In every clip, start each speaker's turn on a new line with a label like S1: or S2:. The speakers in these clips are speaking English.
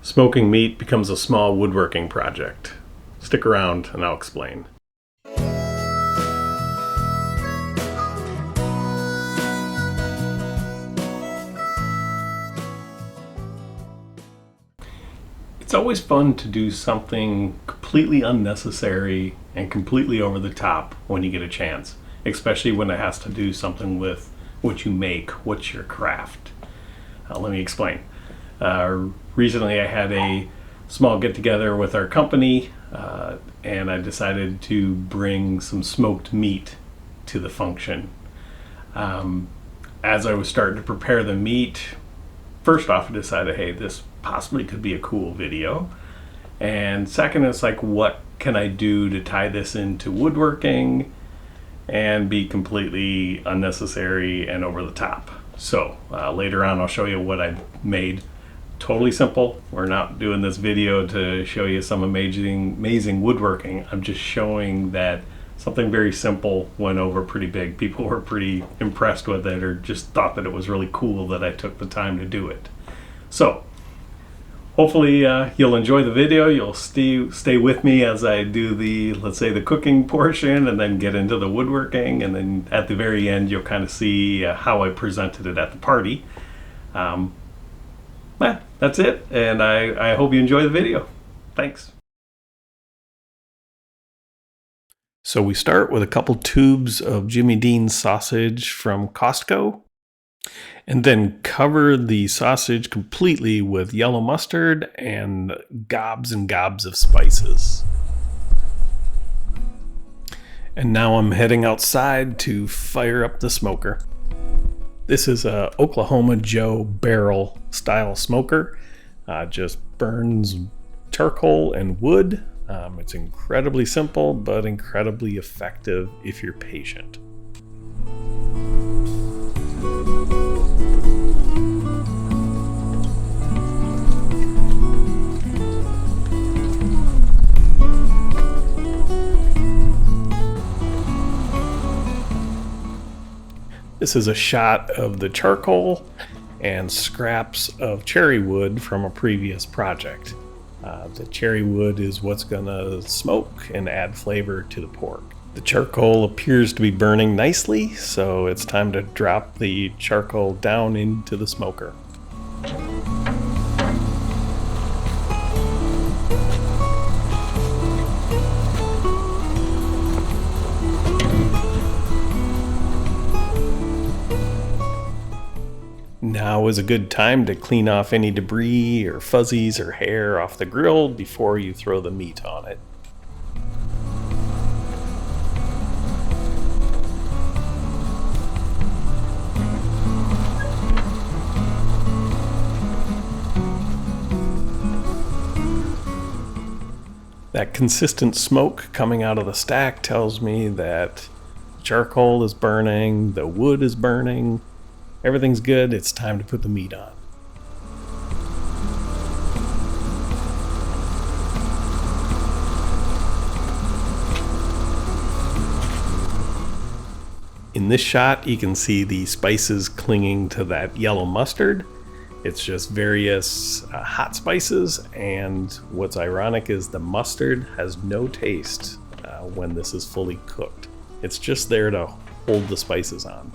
S1: Smoking meat becomes a small woodworking project. Stick around and I'll explain. It's always fun to do something completely unnecessary and completely over the top when you get a chance, especially when it has to do something with what you make, what's your craft. Let me explain. Recently I had a small get together with our company and I decided to bring some smoked meat to the function. As I was starting to prepare the meat, first off I decided, hey, this possibly could be a cool video. And second, it's like, what can I do to tie this into woodworking and be completely unnecessary and over the top? So later on I'll show you what I made. Totally simple. We're not doing this video to show you some amazing woodworking. I'm just showing that something very simple went over pretty big. People were pretty impressed with it, or just thought that it was really cool that I took the time to do it. So hopefully you'll enjoy the video. You'll stay with me as I do the, let's say, the cooking portion, and then get into the woodworking, and then at the very end you'll kind of see how I presented it at the party. That's it, and I hope you enjoy the video. Thanks. So we start with a couple tubes of Jimmy Dean's sausage from Costco, and then cover the sausage completely with yellow mustard and gobs of spices. And now I'm heading outside to fire up the smoker. This is a Oklahoma Joe barrel style smoker. Just burns charcoal and wood. It's incredibly simple, but incredibly effective if you're patient. This is a shot of the charcoal and scraps of cherry wood from a previous project. The cherry wood is what's gonna smoke and add flavor to the pork. The charcoal appears to be burning nicely, so it's time to drop the charcoal down into the smoker. Now is a good time to clean off any debris or fuzzies or hair off the grill before you throw the meat on it. That consistent smoke coming out of the stack tells me that charcoal is burning, the wood is burning. Everything's good, it's time to put the meat on. In this shot, you can see the spices clinging to that yellow mustard. It's just various hot spices, and what's ironic is the mustard has no taste when this is fully cooked. It's just there to hold the spices on.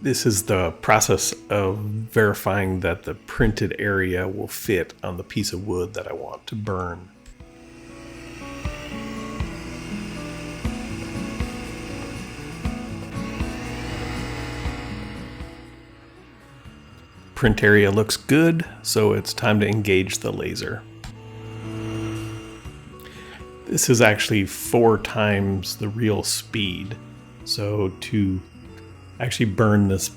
S1: This is the process of verifying that the printed area will fit on the piece of wood that I want to burn. print area looks good, so it's time to engage the laser. This is actually 4 times the real speed, so to actually burn this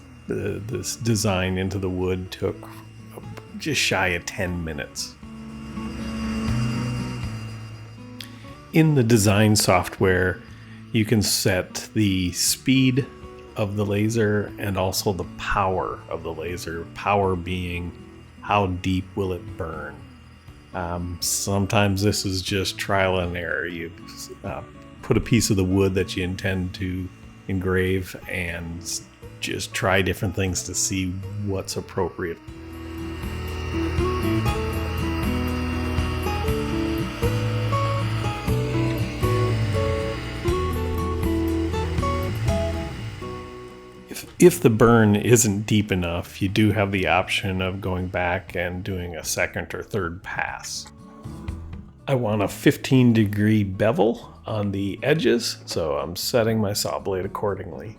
S1: design into the wood took just shy of 10 minutes. In the design software, you can set the speed of the laser and also the power of the laser. Power being how deep will it burn. Sometimes this is just trial and error. You put a piece of the wood that you intend to engrave and just try different things to see what's appropriate. If the burn isn't deep enough, you do have the option of going back and doing a second or third pass. I want a 15-degree bevel on the edges, so I'm setting my saw blade accordingly.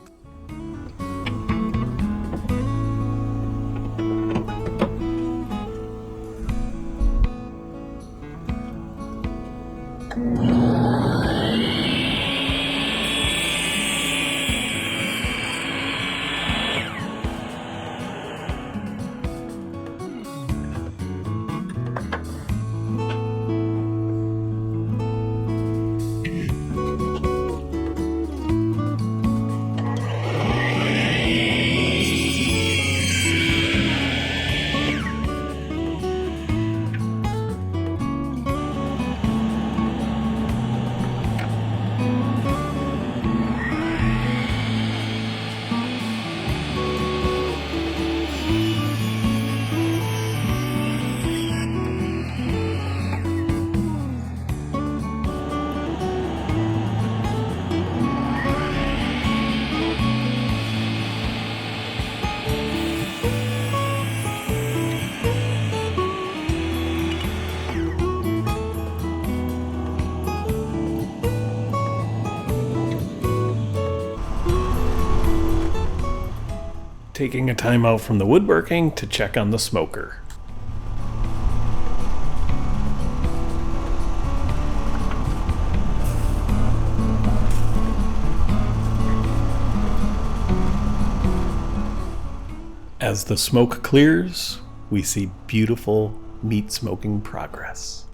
S1: Taking a time out from the woodworking to check on the smoker. As the smoke clears, we see beautiful meat smoking progress.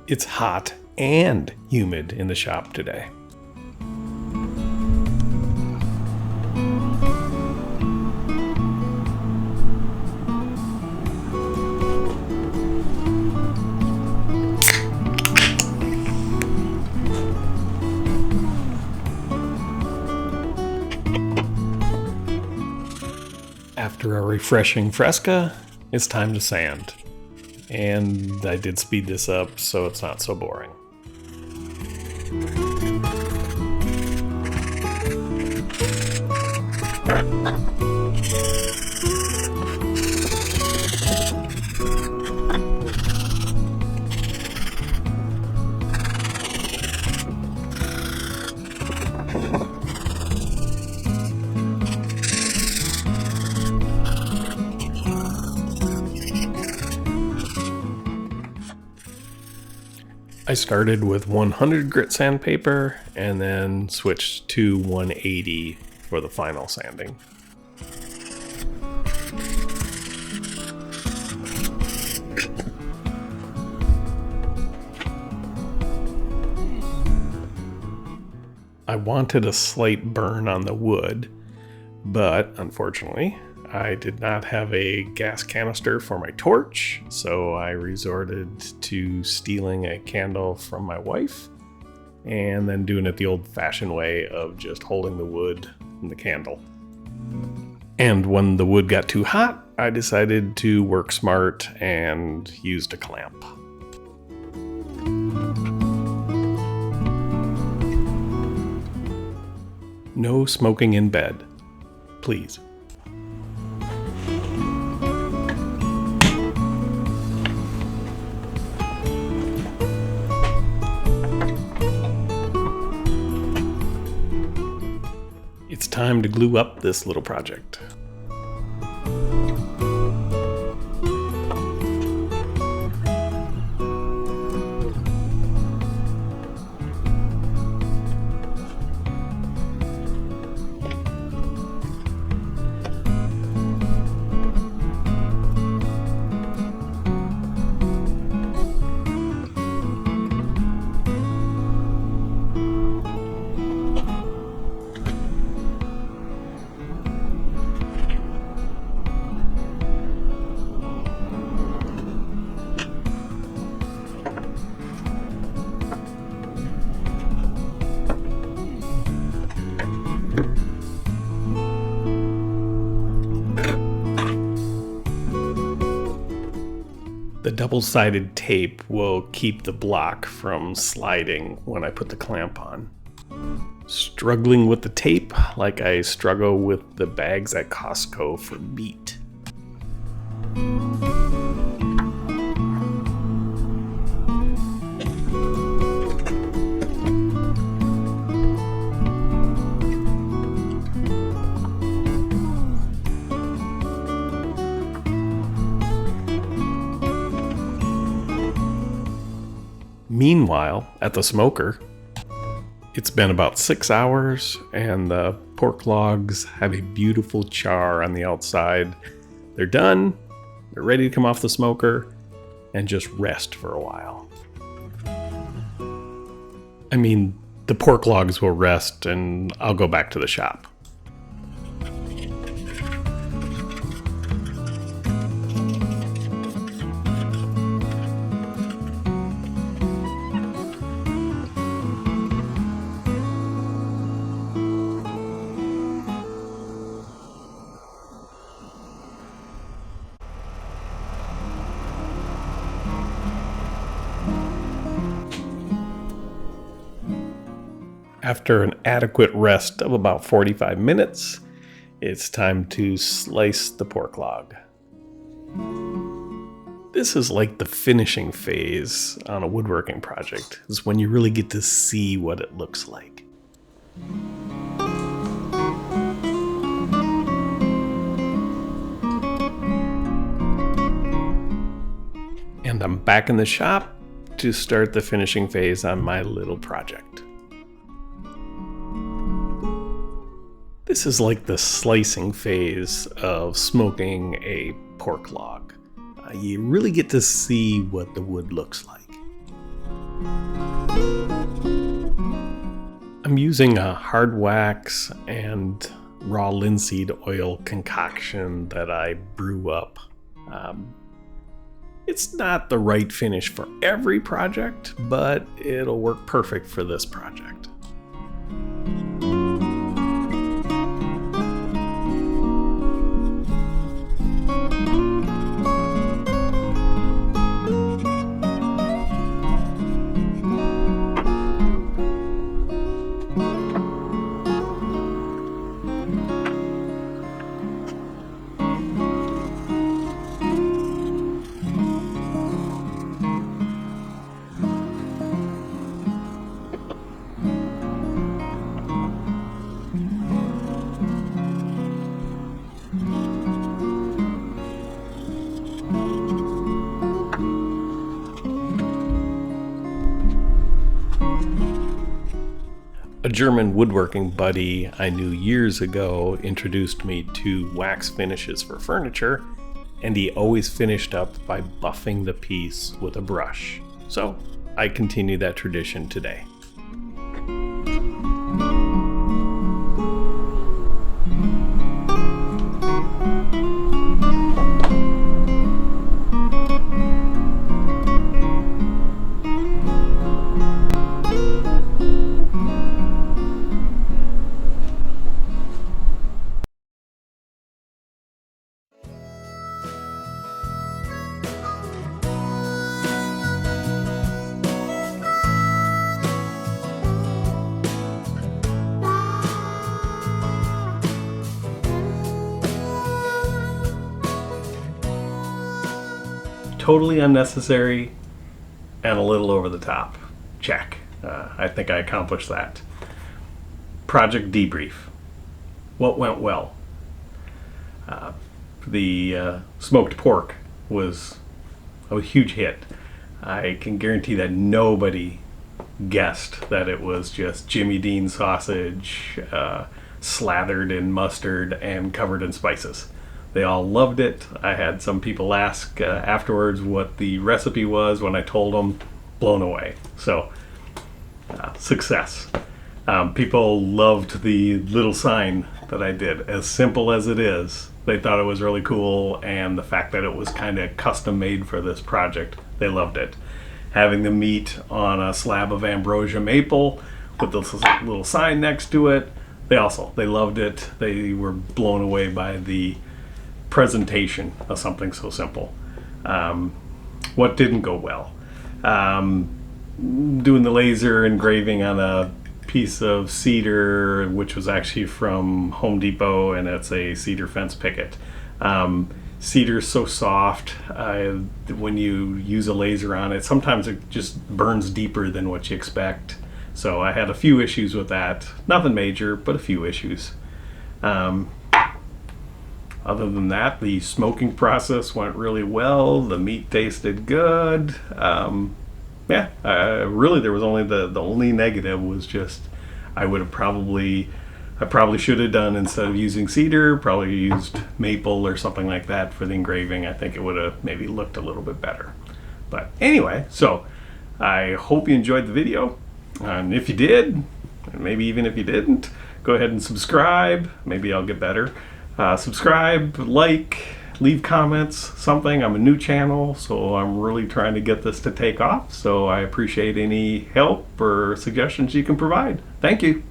S1: It's hot and humid in the shop today. After a refreshing fresca, it's time to sand. And I did speed this up so it's not so boring. I started with 100 grit sandpaper and then switched to 180 for the final sanding. I wanted a slight burn on the wood, but unfortunately, I did not have a gas canister for my torch, so I resorted to stealing a candle from my wife and then doing it the old-fashioned way of just holding the wood and the candle. And when the wood got too hot, I decided to work smart and used a clamp. No smoking in bed, please. It's time to glue up this little project. The double-sided tape will keep the block from sliding when I put the clamp on. Struggling with the tape like I struggle with the bags at Costco for meat. Meanwhile, at the smoker, it's been about 6 hours and the pork logs have a beautiful char on the outside. They're done, they're ready to come off the smoker and just rest for a while. I mean, the pork logs will rest and I'll go back to the shop. After an adequate rest of about 45 minutes, it's time to slice the pork log. This is like the finishing phase on a woodworking project. It's when you really get to see what it looks like. And I'm back in the shop to start the finishing phase on my little project. This is like the slicing phase of smoking a pork log. You really get to see what the wood looks like. I'm using a hard wax and raw linseed oil concoction that I brew up. It's not the right finish for every project, but it'll work perfect for this project. A German woodworking buddy I knew years ago introduced me to wax finishes for furniture, and he always finished up by buffing the piece with a brush. So I continue that tradition today. totally unnecessary and a little over the top. Check. I think I accomplished that. Project debrief. What went well? The smoked pork was a huge hit. I can guarantee that nobody guessed that it was just Jimmy Dean sausage slathered in mustard and covered in spices. They all loved it. I had some people ask afterwards what the recipe was. When I told them, blown away. So, success. People loved the little sign that I did. As simple as it is, they thought it was really cool, and the fact that it was kind of custom made for this project, they loved it. Having the meat on a slab of ambrosia maple with the little sign next to it, they loved it. They were blown away by the presentation of something so simple. What didn't go well? Doing the laser engraving on a piece of cedar, which was actually from Home Depot, and it's a cedar fence picket. Cedar's so soft, when you use a laser on it, sometimes it just burns deeper than what you expect. So I had a few issues with that. Nothing major, but a few issues. Other than that, the smoking process went really well. The meat tasted good. Really, there was only the only negative was just I probably should have done, instead of using cedar, probably used maple or something like that for the engraving. I think it would have maybe looked a little bit better. But anyway, so I hope you enjoyed the video. And if you did, and maybe even if you didn't, go ahead and subscribe. Maybe I'll get better. Subscribe, like, leave comments, something. I'm a new channel, so I'm really trying to get this to take off. So I appreciate any help or suggestions you can provide. Thank you.